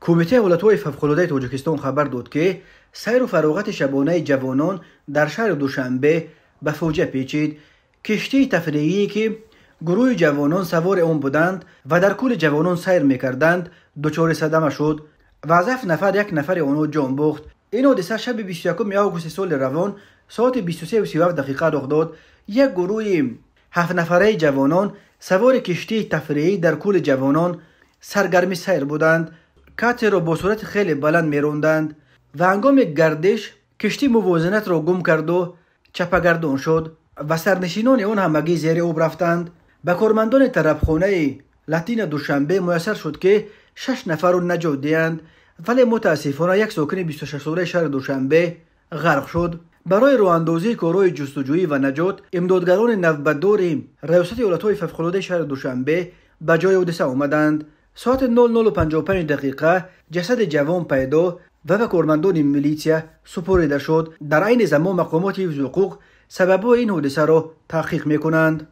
کمیته حالتهای فوق‌العاده تاجیکستان خبر داد که سیر و فراغت شبانه جوانان در شهر دوشنبه به فوجه پیچید. کشتی تفریحی که گروه جوانان سوار آن بودند و در کل جوانان سیر میکردند دچار صدمه شد و از 7 نفر یک نفر آنها جان باخت. این حادثه شب 21 آگوست سال روان ساعت 23:37 رخ داد. یک گروه 7 نفره جوانان سوار کشتی تفریحی در کل جوانان سرگرم سیر بودند. کاتر را با سرعت خیلی بلند می‌راندند و هنگام گردش کشتی موازنت را گم کرد و چپگردان شد و سرنشینان آن همگی زیر آب رفتند. به کارمندان طربخانه لاتین دوشنبه میسر شد که 6 نفر را نجات دهند، ولی متاسفانه یک ساکن 26 ساله شهر دوشنبه غرق شد. برای راه اندازی کارهای جستجویی و نجات امدادگران نوبتدار ریاست ایالت‌های فوق‌العاده شهر دوشنبه به جای حادثه آمدند. ساعت 00:55 جسد جوان پیدا و به کارمندان میلیشیا سپرده شد. در عین زمان مقامات حفظ حقوق سبب این حادثه را تحقیق میکنند.